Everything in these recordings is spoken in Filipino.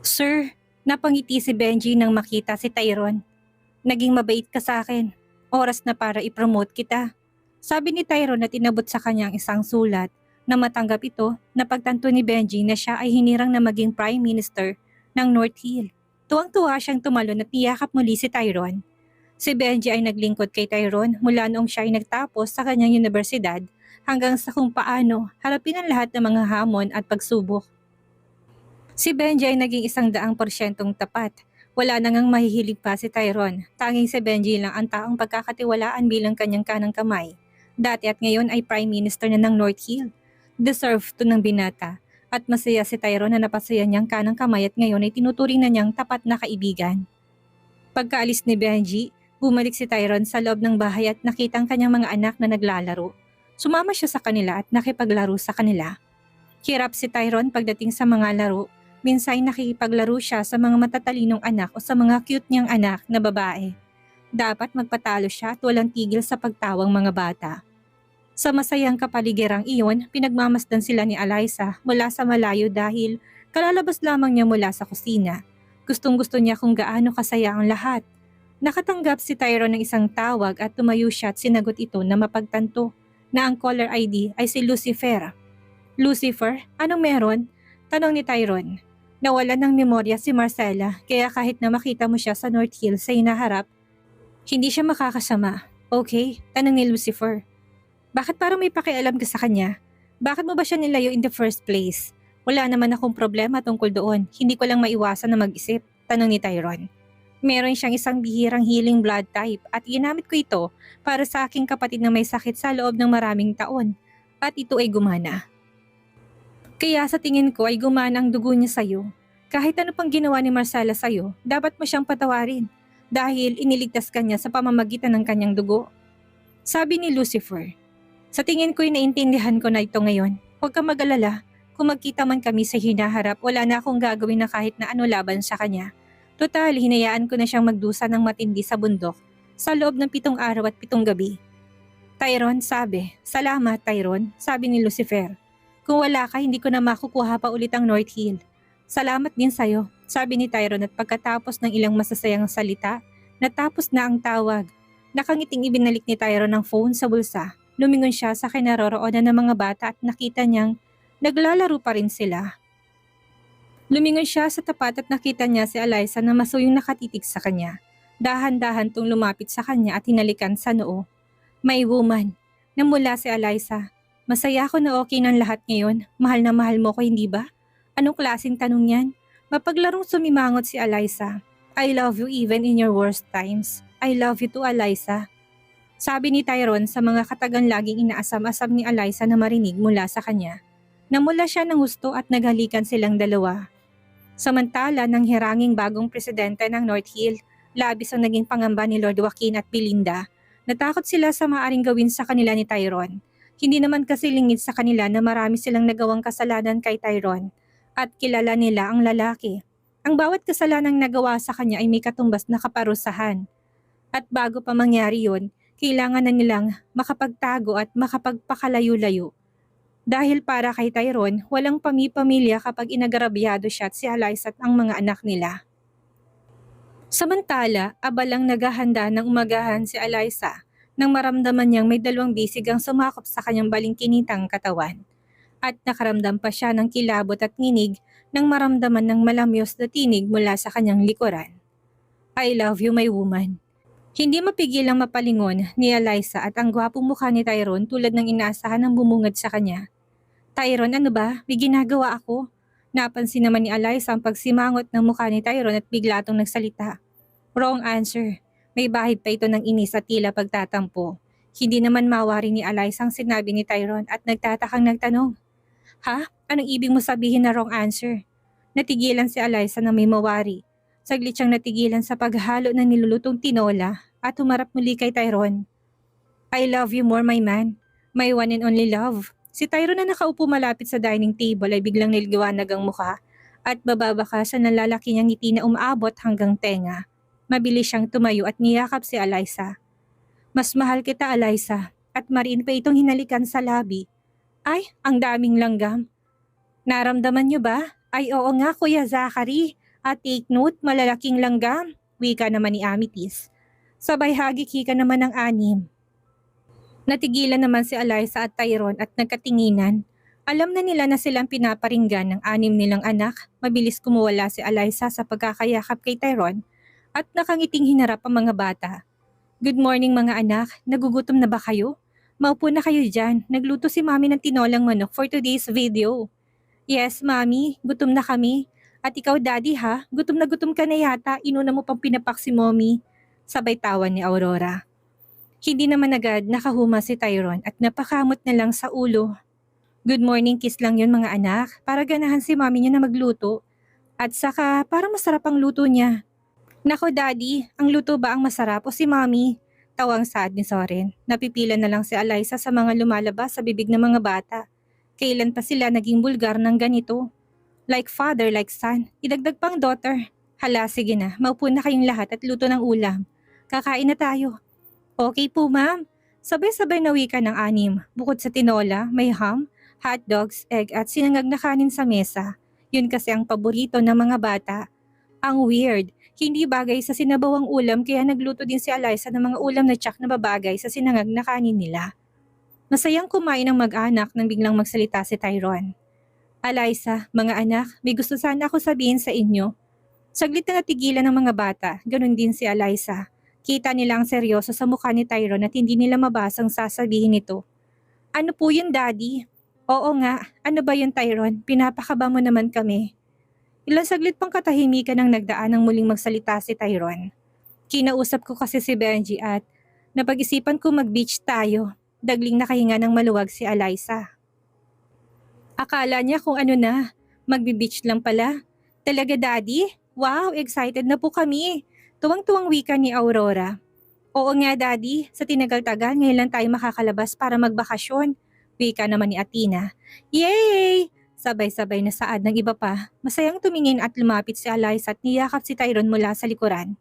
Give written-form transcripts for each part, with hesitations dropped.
Sir, napangiti si Benji nang makita si Tyron. Naging mabait ka sa akin. Oras na para i-promote kita. Sabi ni Tyron at inabot sa kanyang isang sulat na matanggap ito na pagtanto ni Benji na siya ay hinirang na maging Prime Minister ng North Hill. Tuwang-tuwa siyang tumalon at niyakap muli si Tyron. Si Benji ay naglingkod kay Tyron mula noong siya ay nagtapos sa kanyang universidad hanggang sa kung paano harapin ang lahat ng mga hamon at pagsubok. Si Benji ay naging 100% tapat. Wala na ngang mahihilig pa si Tyron. Tanging si Benji lang ang taong pagkakatiwalaan bilang kanyang kanang kamay. Dati at ngayon ay Prime Minister na ng North Hill. Deserve to ng binata. At masaya si Tyron na napasaya niyang kanang kamay at ngayon ay tinuturing na niyang tapat na kaibigan. Pagkaalis ni Benji, bumalik si Tyron sa loob ng bahay at nakita ang kanyang mga anak na naglalaro. Sumama siya sa kanila at nakipaglaro sa kanila. Hirap si Tyron pagdating sa mga laro. Minsan nakikipaglaro siya sa mga matatalinong anak o sa mga cute niyang anak na babae. Dapat magpatalo siya at walang tigil sa pagtawang mga bata. Sa masayang kapaligirang iyon, pinagmamasdan sila ni Alyssa mula sa malayo dahil kalalabas lamang niya mula sa kusina. Gustong-gusto niya kung gaano kasaya ang lahat. Nakatanggap si Tyron ng isang tawag at tumayo siya at sinagot ito na mapagtanto na ang caller ID ay si Lucifer. Lucifer, anong meron? Tanong ni Tyron. Nawalan ng memorya si Marcella kaya kahit na makita mo siya sa North Hill sa hinaharap, hindi siya makakasama. Okay? Tanong ni Lucifer. Bakit parang may pakialam ka sa kanya? Bakit mo ba siya nilayo in the first place? Wala naman akong problema tungkol doon. Hindi ko lang maiwasan na mag-isip. Tanong ni Tyron. Meron siyang isang bihirang healing blood type at ginamit ko ito para sa aking kapatid na may sakit sa loob ng maraming taon. At ito ay gumana. Kaya sa tingin ko ay gumana ang dugo niya sa'yo. Kahit ano pang ginawa ni Marcella sa'yo, dapat mo siyang patawarin dahil iniligtas ka niya sa pamamagitan ng kanyang dugo. Sabi ni Lucifer, sa tingin ko'y naintindihan ko na ito ngayon. Huwag ka mag-alala, kung magkita man kami sa hinaharap, wala na akong gagawin na kahit na ano laban sa kanya. Total, hinayaan ko na siyang magdusa ng matindi sa bundok sa loob ng 7 araw at 7 gabi. Tyron sabi, salamat Tyron, sabi ni Lucifer. Kung wala ka, hindi ko na makukuha pa ulit ang North Hill. Salamat din sa'yo, sabi ni Tyron at pagkatapos ng ilang masasayang salita, natapos na ang tawag. Nakangiting ibinalik ni Tyron ang phone sa bulsa. Lumingon siya sa kinaroroonan ng mga bata at nakita niyang naglalaro pa rin sila. Lumingon siya sa tapat at nakita niya si Alyssa na masuyong nakatitig sa kanya. Dahan-dahan tong lumapit sa kanya at hinalikan sa noo. My woman, namula si Alyssa. Masaya ako na okay ng lahat ngayon. Mahal na mahal mo ko, hindi ba? Anong klaseng tanong yan? Mapaglarong sumimangot si Alyssa. I love you even in your worst times. I love you too, Alyssa. Sabi ni Tyron sa mga katagang laging inaasam-asam ni Alyssa na marinig mula sa kanya. Namula siya ng gusto at naghalikan silang dalawa. Samantala ng hiranging bagong presidente ng North Hill, labis ang naging pangamba ni Lord Joaquin at Belinda. Natakot sila sa maaring gawin sa kanila ni Tyron. Hindi naman kasi lingid sa kanila na marami silang nagawang kasalanan kay Tyron at kilala nila ang lalaki. Ang bawat kasalanang nagawa sa kanya ay may katumbas na kaparusahan. At bago pa mangyari yun, kailangan na nilang makapagtago at makapagpakalayo-layo. Dahil para kay Tyron, walang pamilya kapag inagarabyado siya at si Alyssa at ang mga anak nila. Samantala, abalang naghahanda ng umagahan si Alyssa nang maramdaman niyang may 2 bisig ang sumakop sa kanyang balingkinitang katawan. At nakaramdam pa siya ng kilabot at nginig nang maramdaman ng malamyos na tinig mula sa kanyang likuran. I love you, my woman. Hindi mapigilang mapalingon ni Alyssa at ang gwapong mukha ni Tyron tulad ng inaasahan ng bumungad sa kanya. Tyron, ano ba? May ginagawa ako? Napansin naman ni Alyssa ang pagsimangot ng mukha ni Tyron at bigla itong nagsalita. Wrong answer. May bahid pa ito ng inis at tila pagtatampo. Hindi naman mawari ni Alyssa ang sinabi ni Tyron at nagtatakang nagtanong. Ha? Anong ibig mo sabihin na wrong answer? Natigilan si Alyssa na may mawari. Saglit siyang natigilan sa paghalo ng nilulutong tinola at humarap muli kay Tyron. I love you more, my man. My one and only love. Si Tyron na nakaupo malapit sa dining table ay biglang niliwanag ang mukha at bababakasan ng lalaki niyang ngiti na umaabot hanggang tenga. Mabilis siyang tumayo at niyakap si Alyssa. Mas mahal kita, Alyssa, at mariin pa itong hinalikan sa labi. Ay, ang daming langgam. Naramdaman niyo ba? Ay oo nga, Kuya Zachary. At take note, malalaking langgam, wika naman ni Amethyst. Sabay hagik-hika naman ng anim. Natigilan naman si Eliza at Tyrone at nagkatinginan. Alam na nila na silang pinaparinggan ng anim nilang anak. Mabilis kumuwala si Eliza sa pagkakayakap kay Tyrone at nakangiting hinarap ang mga bata. Good morning mga anak, nagugutom na ba kayo? Maupo na kayo dyan, nagluto si mami ng tinolang manok for today's video. Yes mami, gutom na kami. At ikaw daddy ha, gutom na gutom ka na yata, inuna mo pang pinapak si mommy. Sabay tawan ni Aurora. Hindi naman agad nakahuma si Tyrone at napakamot na lang sa ulo. Good morning kiss lang yun mga anak, para ganahan si mami niya na magluto. At saka para masarap ang luto niya. Nako daddy, ang luto ba ang masarap o si mami? Tawang sad ni Soren. Napipila na lang si Eliza sa mga lumalabas sa bibig ng mga bata. Kailan pa sila naging bulgar ng ganito? Like father, like son, idagdag pang daughter. Hala sige na, maupo na kayong lahat at luto ng ulam. Kakain na tayo. Okay po ma'am. Sabay-sabay na wika ng anim. Bukod sa tinola, may ham, hotdogs, egg at sinangag na kanin sa mesa. Yun kasi ang paborito ng mga bata. Ang weird, hindi bagay sa sinabawang ulam kaya nagluto din si Eliza ng mga ulam na tsak na babagay sa sinangag na kanin nila. Masayang kumain ng mag-anak nang biglang magsalita si Tyrone. Eliza, mga anak, may gusto sana ako sabihin sa inyo. Saglit na natigilan ng mga bata, ganun din si Eliza. Kita nila ang seryoso sa mukha ni Tyrone at hindi nila mabasang sasabihin ito. Ano po yun daddy? Oo nga, ano ba yun Tyrone? Pinapakaba mo naman kami. Ilang saglit pang katahimikan ang nagdaan nang muling magsalita si Tyrone. Kinausap ko kasi si Benji at napag-isipan ko mag-beach tayo. Dagling nakahinga ng maluwag si Eliza. Akala niya kung ano na, magbe-beach lang pala. Talaga daddy? Wow, excited na po kami. Tuwang-tuwang wika ni Aurora. Oo nga daddy, sa tinagal-tagal ngayon lang tayo makakalabas para magbakasyon. Wika naman ni Athena. Yay! Sabay-sabay na saad ng iba pa. Masayang tumingin at lumapit si Eliza at niyakap si Tyrone mula sa likuran.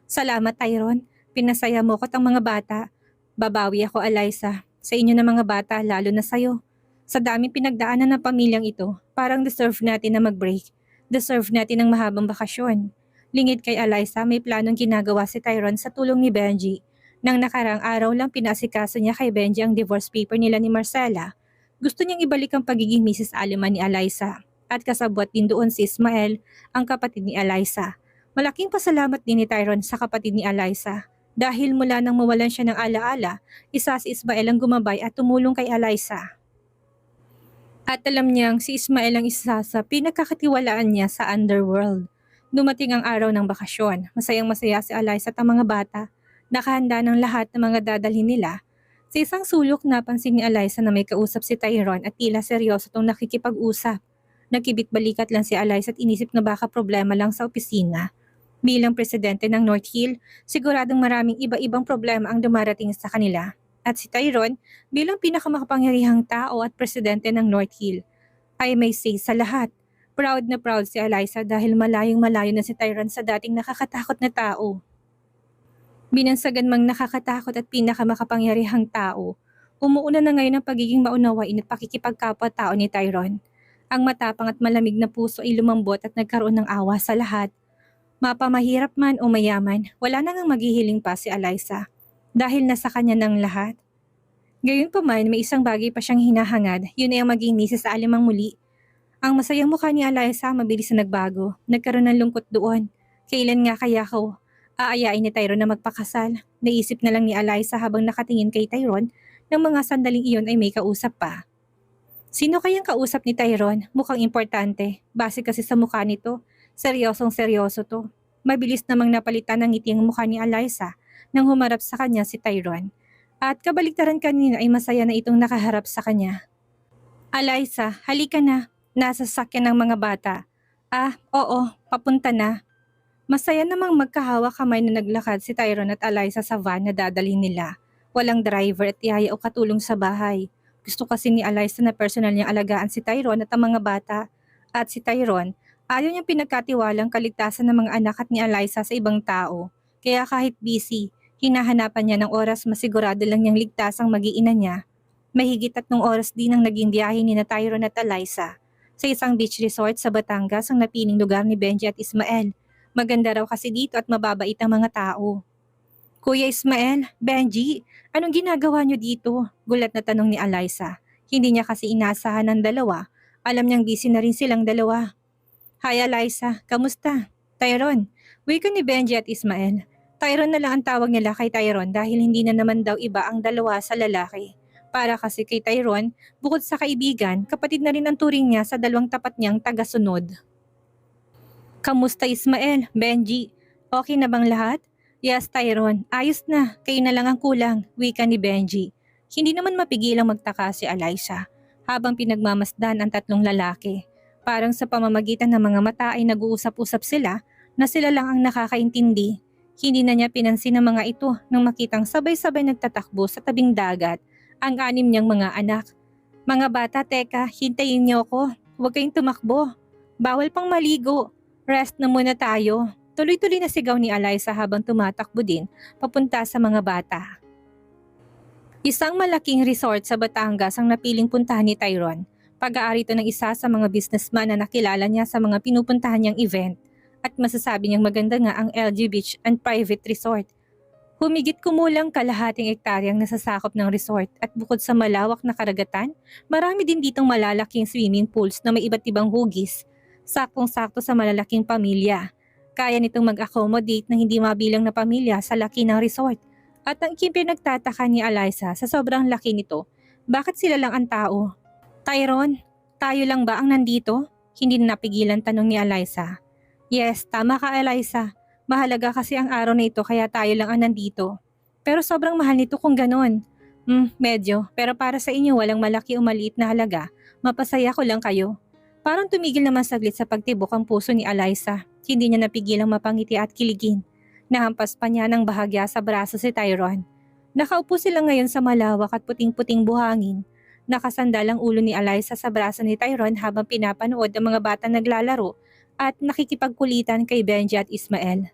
Salamat Tyrone, pinasaya mo ko't ang mga bata. Babawi ako Eliza, sa inyo na mga bata lalo na sayo. Sa daming pinagdaanan ng pamilyang ito, parang deserve natin na mag-break. Deserve natin ng mahabang bakasyon. Lingid kay Eliza, may planong ginagawa si Tyrone sa tulong ni Benji. Nang nakarang araw lang pinasikaso niya kay Benji ang divorce paper nila ni Marcela. Gusto niyang ibalik ang pagiging Mrs. Aleman ni Eliza. At kasabwat din doon si Ismael, ang kapatid ni Eliza. Malaking pasalamat din ni Tyrone sa kapatid ni Eliza. Dahil mula nang mawalan siya ng alaala, isa si Ismael ang gumabay at tumulong kay Eliza. At alam niyang si Ismael ang isa sa pinagkakatiwalaan niya sa underworld. Dumating ang araw ng bakasyon. Masayang masaya si Eliza at ang mga bata. Nakahanda ng lahat ng mga dadalhin nila. Sa isang sulok napansin ni Eliza na may kausap si Tyrone at tila seryoso itong nakikipag-usap. Nagkibit-balikat lang si Eliza at inisip na baka problema lang sa opisina. Bilang presidente ng North Hill, siguradong maraming iba-ibang problema ang dumarating sa kanila. At si Tyrone, bilang pinakamakapangyarihang tao at presidente ng North Hill, ay may say sa lahat. Proud na proud si Eliza dahil malayong-malayo na si Tyrone sa dating nakakatakot na tao. Binansagan mang nakakatakot at pinakamakapangyarihang tao, umuuna na ngayon ang pagiging maunawain at pakikipagkapwa-tao ni Tyrone. Ang matapang at malamig na puso ay lumambot at nagkaroon ng awa sa lahat. Mapamahirap man o mayaman, wala na ngang maghihiling pa si Eliza dahil nasa kanya ng lahat. Gayunpaman, may isang bagay pa siyang hinahangad, yun ay ang maging Mrs. Alemang muli. Ang masayang mukha ni Eliza mabilis na nagbago. Nagkaroon ng lungkot doon. Kailan nga kaya ko? Aayain ni Tyrone na magpakasal. Naisip na lang ni Eliza habang nakatingin kay Tyrone nang mga sandaling iyon ay may kausap pa. Sino kayang kausap ni Tyrone? Mukhang importante. Base kasi sa mukha nito, seryosong seryoso to. Mabilis namang napalitan ng ngiti ang mukha ni Eliza nang humarap sa kanya si Tyrone. At kabaligtaran kanina ay masaya na itong nakaharap sa kanya. Eliza, halika na. Nasa sasakyan ng mga bata. Ah, oo, papunta na. Masaya namang magkahawa kamay na naglakad si Tyrone at Eliza sa van na dadalhin nila. Walang driver at tiyaya o katulong sa bahay. Gusto kasi ni Eliza na personal niyang alagaan si Tyrone at ang mga bata. At si Tyrone, ayaw niyang pinagkatiwalang kaligtasan ng mga anak at ni Eliza sa ibang tao. Kaya kahit busy, hinahanapan niya ng oras masigurado lang niyang ligtas ang mag-iina niya. Mahigit 3 oras din ang naging biyahe ni na Tyrone at Eliza. Sa isang beach resort sa Batangas ang napiling lugar ni Benji at Ismael. Maganda raw kasi dito at mababait ang mga tao. Kuya Ismael, Benji, anong ginagawa niyo dito? Gulat na tanong ni Alyssa. Hindi niya kasi inasahan ng dalawa. Alam niyang busy na rin silang dalawa. Hi Alyssa, kamusta? Tyron, wika ni Benji at Ismael. Tyron na lang ang tawag nila kay Tyron dahil hindi na naman daw iba ang dalawa sa lalaki. Para kasi kay Tyron, bukod sa kaibigan, kapatid na rin ang turing niya sa dalawang tapat niyang tagasunod. Kamusta Ismael, Benji? Okay na bang lahat? Yes, Tyron. Ayos na. Kayo na lang ang kulang, wika ni Benji. Hindi naman mapigilang magtaka si Alyssa habang pinagmamasdan ang tatlong lalaki. Parang sa pamamagitan ng mga mata ay nag-uusap-usap sila na sila lang ang nakakaintindi. Hindi na niya pinansin ang mga ito nang makitang sabay-sabay nagtatakbo sa tabing dagat ang 6 niyang mga anak. Mga bata, teka, hintayin niyo ako. Huwag kayong tumakbo. Bawal pang maligo. Rest na muna tayo. Tuloy-tuloy na sigaw ni Alyssa habang tumatakbo din papunta sa mga bata. Isang malaking resort sa Batangas ang napiling puntahan ni Tyron. Pag-aari ito ng isa sa mga businessman na nakilala niya sa mga pinupuntahan niyang event at masasabi niyang maganda nga ang LG Beach and Private Resort. Humigit kumulang kalahating ektaryang nasasakop ng resort at bukod sa malawak na karagatan, marami din ditong malalaking swimming pools na may iba't ibang hugis. Saktong-sakto sa malalaking pamilya. Kaya nitong mag-accommodate ng hindi mabilang na pamilya sa laki ng resort. At ang pinagtataka ni Alyssa sa sobrang laki nito, bakit sila lang ang tao? Tyron, tayo lang ba ang nandito? Hindi na napigilan tanong ni Alyssa. Yes, tama ka Alyssa. Mahalaga kasi ang araw na ito kaya tayo lang ang nandito. Pero sobrang mahal nito kung ganon. Medyo. Pero para sa inyo walang malaki o maliit na halaga. Mapasaya ko lang kayo. Parang tumigil naman saglit sa pagtibok ang puso ni Alyssa. Hindi niya napigilang mapangiti at kiligin. Nahampas pa niya ng bahagya sa braso si Tyron. Nakaupo sila ngayon sa malawak at puting-puting buhangin. Nakasandal ang ulo ni Alyssa sa braso ni Tyron habang pinapanood ang mga bata naglalaro at nakikipagkulitan kay Benji at Ismael.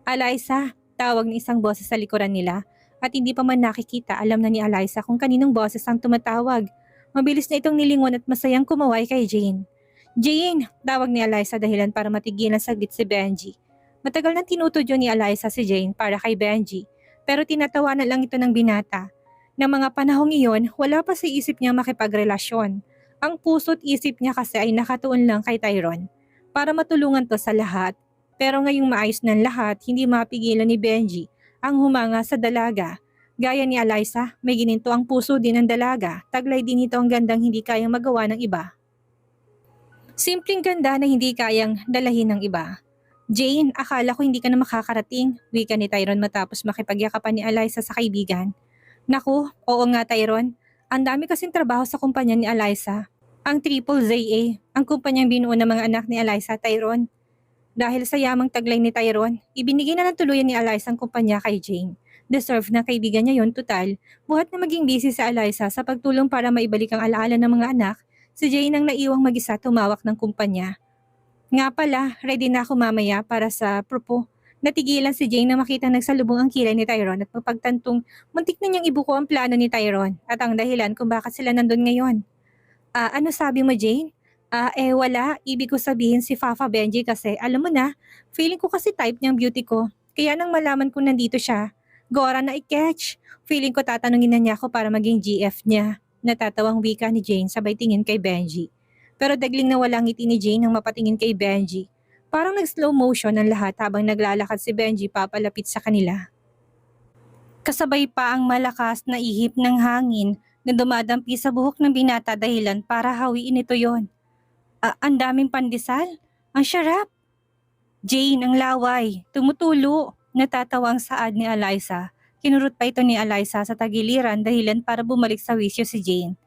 Alyssa, tawag ng isang boses sa likuran nila at hindi pa man nakikita alam na ni Alyssa kung kaninong boses ang tumatawag. Mabilis na itong nilingon at masayang kumaway kay Jane. Jane, tawag ni Alyssa dahilan para matigilan saglit si Benji. Matagal nang tinutudyo ni Alyssa si Jane para kay Benji pero tinatawanan lang ito ng binata. Ng mga panahong iyon, wala pa sa isip niya makipagrelasyon. Ang puso't isip niya kasi ay nakatuon lang kay Tyron para matulungan to sa lahat. Pero ngayong maayos ng lahat, hindi mapigilan ni Benji ang humanga sa dalaga. Gaya ni Alyssa, may gininto ang puso din ng dalaga. Taglay din ito ang gandang hindi kayang magawa ng iba. Simpleng ganda na hindi kayang dalahin ng iba. Jane, akala ko hindi ka na makakarating, wika ni Tyron matapos makipagyakapan ni Alyssa sa kaibigan. Naku, oo nga Tyron. Ang dami kasing trabaho sa kumpanya ni Alyssa. Ang Triple ZA, ang kumpanyang binuo ng mga anak ni Alyssa, Tyron. Dahil sa yamang taglay ni Tyron, ibinigay na ng tuluyan ni Alyssa ang kumpanya kay Jane. Deserve na kaibigan niya yon total. Buhat na maging busy sa Alyssa sa pagtulong para maibalik ang alaala ng mga anak, si Jane ang naiwang mag-isa tumawak ng kumpanya. Nga pala, ready na ako mamaya para sa propo. Natigilan si Jane na makita nagsalubong ang kilay ni Tyron at mapagtantong muntik na niyang ibuko ang plano ni Tyron at ang dahilan kung bakit sila nandun ngayon. Ano sabi mo Jane? Wala. Ibig ko sabihin si Fafa Benji kasi alam mo na, feeling ko kasi type niyang beauty ko. Kaya nang malaman ko nandito siya, Gora na i-catch. Feeling ko tatanungin na niya ako para maging GF niya. Natatawang wika ni Jane sabay tingin kay Benji. Pero dagling na walang ngiti ni Jane nang mapatingin kay Benji. Parang nag-slow motion ang lahat habang naglalakad si Benji papalapit sa kanila. Kasabay pa ang malakas na ihip ng hangin na dumadampi sa buhok ng binata dahilan para hawiin ito yon. Ang daming pandesal. Ang syarap. Jane, ang laway. Tumutulo. Natatawang saad ni Alyssa. Kinurot pa ito ni Alyssa sa tagiliran dahilan para bumalik sa wisyo si Jane.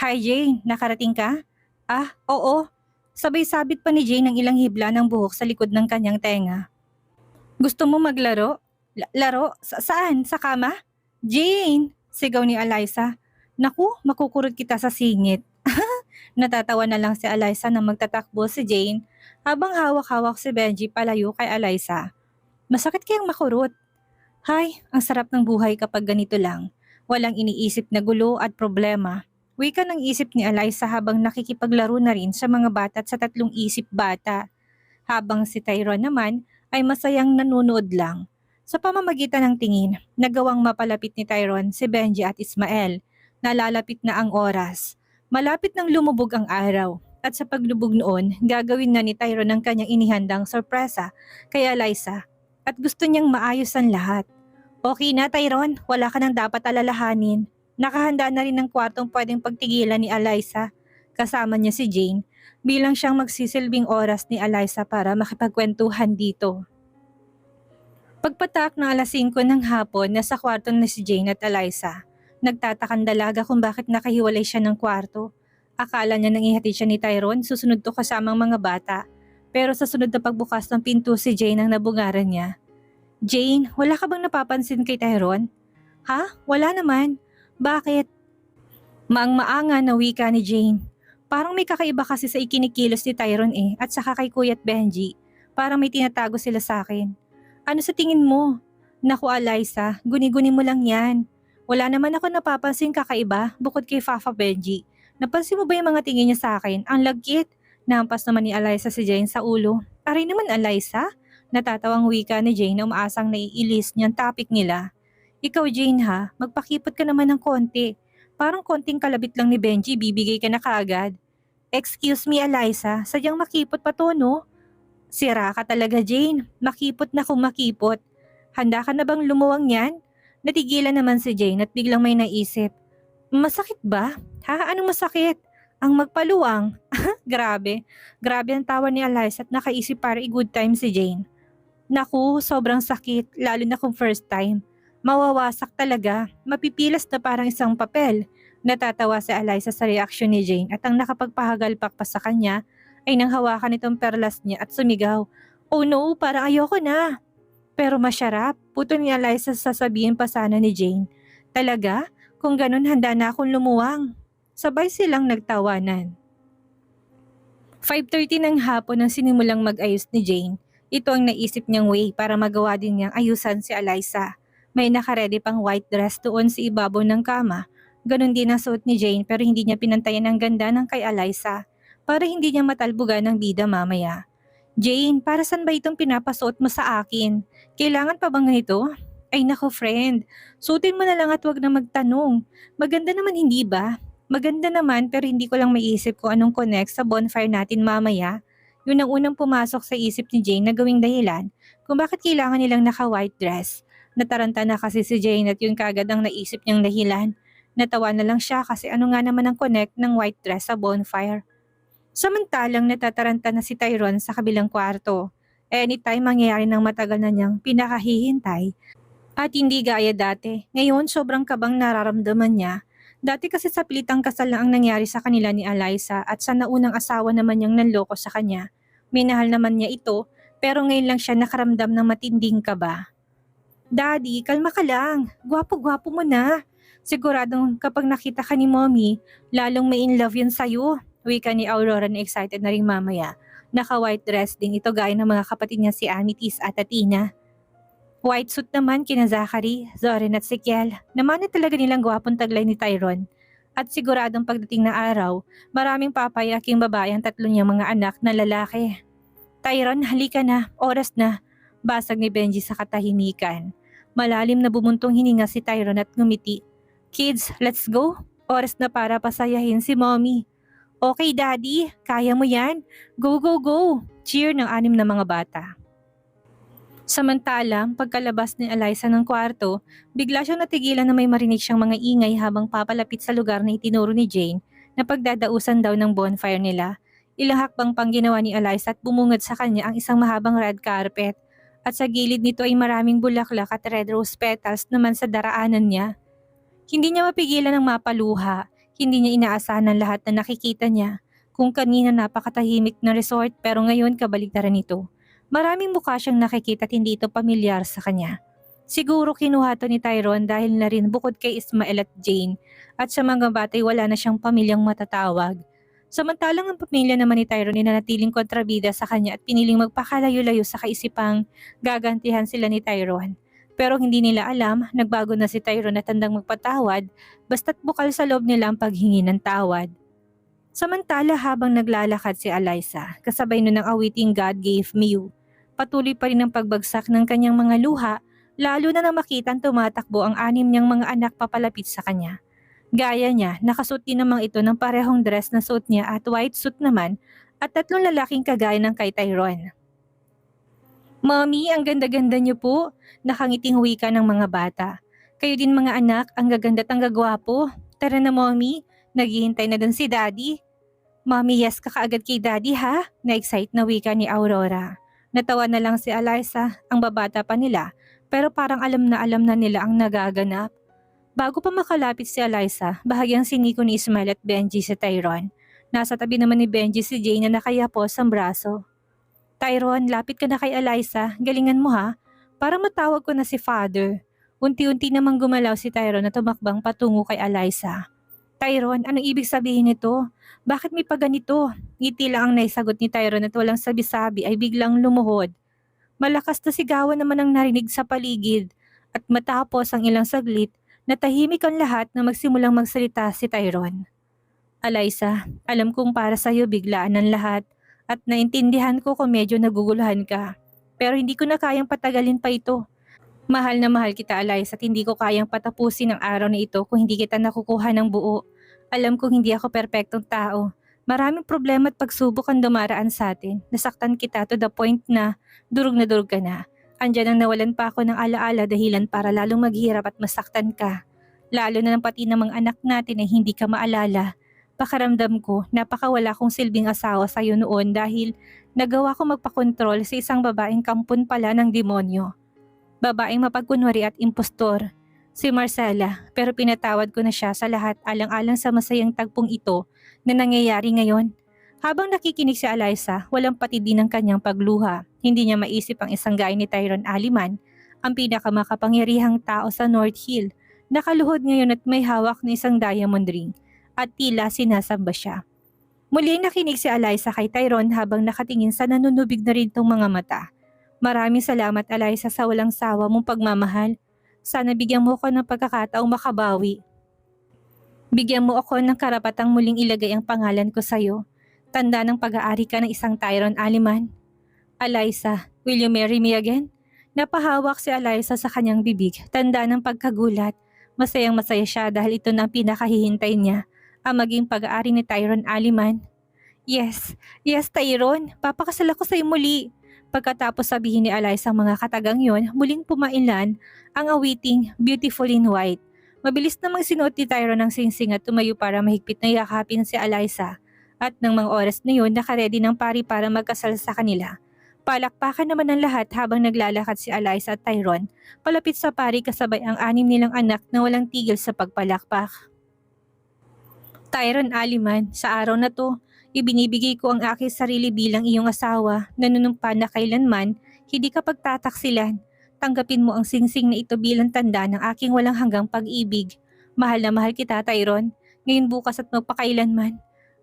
Hi Jane, nakarating ka? Oo. Sabay sabit pa ni Jane ang ilang hibla ng buhok sa likod ng kanyang tenga. Gusto mo maglaro? Laro? Saan? Sa kama? Jane! Sigaw ni Alyssa. Naku, makukurot kita sa singit. Natatawa na lang si Alyssa nang magtatakbo si Jane habang hawak-hawak si Benji palayo kay Alyssa. Masakit kayang makurot. Hay, ang sarap ng buhay kapag ganito lang. Walang iniisip na gulo at problema. Wika ng isip ni Eliza habang nakikipaglaro na rin sa mga bata at sa tatlong isip bata. Habang si Tyrone naman ay masayang nanunood lang. Sa pamamagitan ng tingin, nagawang mapalapit ni Tyrone si Benji at Ismael. Nalalapit na ang oras. Malapit nang lumubog ang araw. At sa paglubog noon, gagawin na ni Tyrone ang kanyang inihandang sorpresa kay Eliza. At gusto niyang maayos ang lahat. Okay na Tyrone, wala ka nang dapat alalahanin. Nakahanda na rin ng kwartong pwedeng pagtigilan ni Eliza. Kasama niya si Jane bilang siyang magsisilbing oras ni Eliza para makipagkwentuhan dito. Pagpatak ng alas 5 ng hapon, nasa kwarto na si Jane at Eliza. Nagtatakang dalaga kung bakit nakahiwalay siya ng kwarto. Akala niya nang ihatid siya ni Tyrone, susunod to kasamang mga bata. Pero sa sunod na pagbukas ng pinto si Jane ang nabungaran niya. Jane, wala ka bang napapansin kay Tyrone? Ha? Wala naman. Bakit? Maang-maanga na wika ni Jane. Parang may kakaiba kasi sa ikinikilos ni Tyrone at saka kay Kuya at Benji. Parang may tinatago sila sa akin. Ano sa tingin mo? Naku Eliza, guni-guni mo lang yan. Wala naman ako napapansin kakaiba bukod kay Fafa Benji. Napansin mo ba yung mga tingin niya sa akin? Ang lagkit. Nahampas naman ni Eliza si Jane sa ulo. Aray naman Eliza? Natatawang wika ni Jane na umaasang naiilis niyang topic nila. Ikaw Jane ha, magpakipot ka naman ng konti. Parang konting kalabit lang ni Benji, bibigay ka na kaagad. Excuse me Eliza, sadyang makipot pa to no? Sira ka talaga Jane, makipot na kung makipot. Handa ka na bang lumuwang yan? Natigilan naman si Jane at biglang may naisip. Masakit ba? Ha? Anong masakit? Ang magpaluwang? Grabe. Grabe ang tawa ni Eliza at nakaisip para i-good time si Jane. Naku, sobrang sakit, lalo na kung first time. Mawawasak talaga, mapipilas na parang isang papel. Natatawa si Eliza sa reaksyon ni Jane at ang nakapagpahagalpak pa sa kanya ay nang hawakan itong perlas niya at sumigaw. Oh no, parang ayoko na. Pero masyarap, puto ni Eliza sasabihin pa sana ni Jane. Talaga? Kung ganun handa na akong lumuwang. Sabay silang nagtawanan. 5:30 ng hapon nang sinimulang mag-ayos ni Jane. Ito ang naisip niyang way para magawa din niyang ayusan si Eliza. May nakaredy pang white dress doon sa ibabaw ng kama. Ganon din ang suot ni Jane pero hindi niya pinantayan ang ganda ng kay Eliza para hindi niya matalbugan ng bida mamaya. Jane, para saan ba itong pinapasuot mo sa akin? Kailangan pa bang ganito? Ay nako friend, suotin mo na lang at wag na magtanong. Maganda naman hindi ba? Maganda naman pero hindi ko lang maiisip kung anong connect sa bonfire natin mamaya. Yun ang unang pumasok sa isip ni Jane na gawing dahilan kung bakit kailangan nilang naka-white dress. Nataranta na kasi si Jane at yun kagad ang naisip niyang dahilan. Natawa na lang siya kasi ano nga naman ang connect ng white dress sa bonfire. Samantalang natataranta na si Tyrone sa kabilang kwarto. Anytime mangyayari ng matagal na niyang pinakahihintay. At hindi gaya dati. Ngayon sobrang kabang nararamdaman niya. Dati kasi sa pilitang kasal na ang nangyari sa kanila ni Eliza at sa naunang asawa naman niyang nanloko sa kanya. Minahal naman niya ito pero ngayon lang siya nakaramdam ng matinding kaba. Daddy, kalma ka lang. Gwapo-gwapo mo na. Siguradong kapag nakita ka ni Mommy, lalong may in love yun sa'yo. Wika ni Aurora na excited na rin mamaya. Naka-white dress din ito gaya ng mga kapatid niya si Amitis at Athena. White suit naman kina Zachary, Zorin at Sikiel. Naman talaga nilang gwapong taglay ni Tyrone. At siguradong pagdating na araw, maraming papayaking babae ang tatlo niyang mga anak na lalaki. Tyrone, halika na, oras na. Basag ni Benji sa katahimikan. Malalim na bumuntong hininga si Tyrone at ngumiti. Kids, let's go. Oras na para pasayahin si Mommy. Okay Daddy, kaya mo yan. Go, go, go. Cheer ng 6 na mga bata. Samantalang, pagkalabas ni Eliza ng kwarto, bigla siyang natigilan na may marinig siyang mga ingay habang papalapit sa lugar na itinuro ni Jane na pagdadausan daw ng bonfire nila. Ilang hakbang pang ginawa ni Eliza at bumungad sa kanya ang isang mahabang red carpet. At sa gilid nito ay maraming bulaklak at red rose petals naman sa daraanan niya. Hindi niya mapigilan ng mapaluha. Hindi niya inaasahan ang lahat na nakikita niya. Kung kanina napakatahimik na resort pero ngayon kabaligtaran nito. Maraming mukha siyang nakikita at hindi ito pamilyar sa kanya. Siguro kinuha to ni Tyrone dahil na rin bukod kay Ismael at Jane at sa mga batay wala na siyang pamilyang matatawag. Samantalang ang pamilya naman ni Tyrone ay nanatiling kontrabida sa kanya at piniling magpakalayo-layo sa kaisipang gagantihan sila ni Tyrone. Pero hindi nila alam, nagbago na si Tyrone at handang magpatawad basta't bukal sa loob nila ang paghingi ng tawad. Samantala habang naglalakad si Eliza, kasabay nun ng awiting God Gave Me You, patuloy pa rin ang pagbagsak ng kanyang mga luha, lalo na nang makitang tumatakbo ang 6 niyang mga anak papalapit sa kanya. Gaya niya, nakasuot din namang ito ng parehong dress na suot niya at white suit naman at 3 lalaking kagaya ng kay Tyrone. "Mommy, ang ganda-ganda niyo po," nakangiting wika ng mga bata. "Kayo din mga anak, ang gaganda at ang gagwapo. Tara na mommy, naghihintay na dun si daddy." "Mommy, yes ka kaagad kay daddy ha?" Na-excite na wika ni Aurora. Natawa na lang si Eliza, ang babata pa nila, pero parang alam na nila ang nagaganap. Bago pa makalapit si Eliza, bahagyang siniko ni Ismael at Benji si Tyrone. Nasa tabi naman ni Benji si Jay na nakayapos ang braso. "Tyrone, lapit ka na kay Eliza, galingan mo ha, para matawag ko na si father." Unti-unti namang gumalaw si Tyrone at tumakbang patungo kay Eliza. "Tyrone, anong ibig sabihin nito? Bakit may paganito?" Ngiti lang ang naisagot ni Tyrone at walang sabi-sabi ay biglang lumuhod. Malakas na sigawan naman ang narinig sa paligid at matapos ang ilang saglit, natahimik ang lahat na magsimulang magsalita si Tyrone. "Eliza, alam kong para sa'yo biglaan ang lahat at naintindihan ko kung medyo naguguluhan ka. Pero hindi ko na kayang patagalin pa ito. Mahal na mahal kita, Eliza, at hindi ko kayang patapusin ang araw na ito kung hindi kita nakukuha ng buo. Alam kong hindi ako perpektong tao. Maraming problema at pagsubok ang dumaraan sa atin. Nasaktan kita to the point na durog ka na. Andyan ang nawalan pa ako ng alaala dahilan para lalong maghirap at masaktan ka. Lalo na ng pati ng mga anak natin ay hindi ka maalala. Pakaramdam ko, napakawala kong silbing asawa sa iyo noon dahil nagawa ko magpakontrol sa isang babaeng kampon pala ng demonyo. Babaeng mapagkunwari at impostor, si Marcela, pero pinatawad ko na siya sa lahat alang-alang sa masayang tagpong ito na nangyayari ngayon." Habang nakikinig si Eliza, walang pati din ang kanyang pagluha. Hindi niya maisip ang isang gaya ni Tyrone Aliman, ang pinakamakapangyarihang tao sa North Hill, nakaluhod ngayon at may hawak na isang diamond ring at tila sinasamba siya. Muli nakinig si Eliza kay Tyrone habang nakatingin sa nanunubig na rin tong mga mata. "Maraming salamat, Eliza, sa walang sawa mong pagmamahal. Sana bigyan mo ako ng pagkakataong makabawi. Bigyan mo ako ng karapatang muling ilagay ang pangalan ko sa iyo. Tanda ng pag-aari ka ng isang Tyrone Aliman. Eliza, will you marry me again?" Napahawak si Eliza sa kanyang bibig, tanda ng pagkagulat. Masayang masaya siya dahil ito na ang pinakahihintay niya, ang maging pag-aari ni Tyrone Aliman. "Yes, yes Tyrone, papakasal ako sa iyo muli." Pagkatapos sabihin ni Eliza ang mga katagang yon, muling pumailan ang awiting Beautiful in White. Mabilis namang sinuot ni Tyrone ang singsing at tumayo para mahigpit na yakapin si Eliza. At ng mga oras na yun, nakaredy ng pari para magkasal sa kanila. Palakpakan naman ng lahat habang naglalakad si Eliza at Tyrone palapit sa pari kasabay ang 6 nilang anak na walang tigil sa pagpalakpak. "Tyrone Aliman, sa araw na to, ibinibigay ko ang aking sarili bilang iyong asawa, nanunumpa na kailanman hindi ka pagtataksilan. Tanggapin mo ang singsing na ito bilang tanda ng aking walang hanggang pag-ibig. Mahal na mahal kita, Tyrone, ngayon bukas at magpakailanman.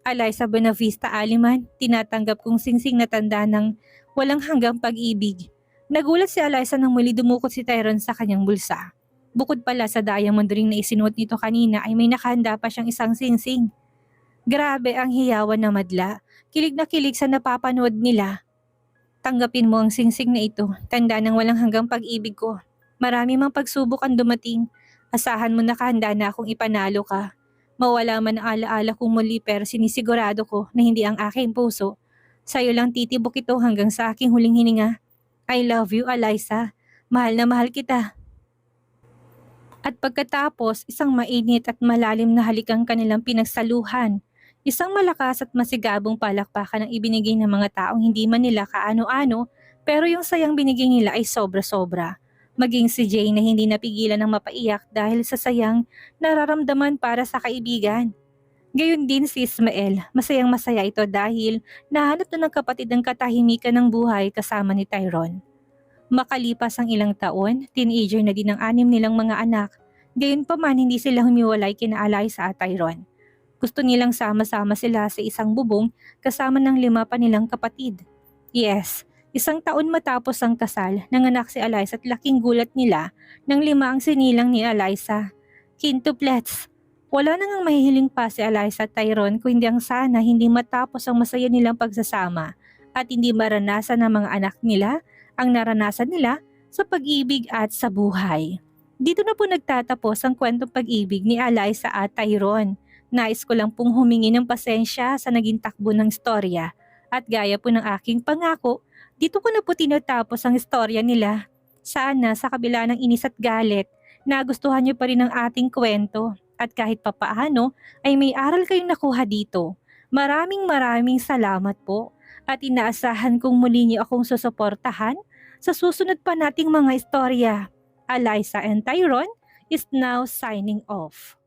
Eliza Buenavista Aliman, tinatanggap kong singsing na tanda ng walang hanggang pag-ibig." Nagulat si Eliza nang muli dumukot si Tyrone sa kanyang bulsa. Bukod pala sa diamond ring na isinuot nito kanina ay may nakahanda pa siyang isang singsing. Grabe ang hiyawan na madla. Kilig na kilig sa napapanood nila. "Tanggapin mo ang singsing na ito, tanda ng walang hanggang pag-ibig ko. Marami mang pagsubok ang dumating. Asahan mo nakahanda na akong ipanalo ka. Mawala man ang alaala kong muli pero sinisigurado ko na hindi ang aking puso. Sa'yo lang titibok ito hanggang sa aking huling hininga. I love you, Eliza. Mahal na mahal kita." At pagkatapos, isang mainit at malalim na halikang kanilang pinagsaluhan. Isang malakas at masigabong palakpakan ang ibinigay ng mga taong hindi man nila kaano-ano, pero yung sayang binigay nila ay sobra-sobra. Maging si Jay na hindi napigilan ng mapaiyak dahil sa sayang nararamdaman para sa kaibigan. Gayon din si Ismael, masayang masaya ito dahil nahanap na ng kapatid ang katahimikan ng buhay kasama ni Tyrone. Makalipas ang ilang taon, teenager na din ang 6 nilang mga anak. Gayunpaman hindi sila humiwalay kina Eliza at Tyrone. Gusto nilang sama-sama sila sa isang bubong kasama ng 5 pa nilang kapatid. Yes, Isang taon matapos ang kasal, nanganak si Eliza at laking gulat nila nang 5 ang sinilang ni Eliza. Quintuplets. Wala nang mahihiling pa si Eliza at Tyrone kung hindi ang sana hindi matapos ang masaya nilang pagsasama at hindi maranasan ng mga anak nila ang naranasan nila sa pag-ibig at sa buhay. Dito na po nagtatapos ang kwentong pag-ibig ni Eliza at Tyrone. Nais ko lang pong humingi ng pasensya sa naging takbo ng istorya at gaya po ng aking pangako, dito ko na po tinatapos ang istorya nila. Sana sa kabila ng inis at galit, nagustuhan niyo pa rin ang ating kwento at kahit papaano ay may aral kayong nakuha dito. Maraming salamat po at inaasahan kong muli niyo akong susuportahan sa susunod pa nating mga istorya. Eliza and Tyrone is now signing off.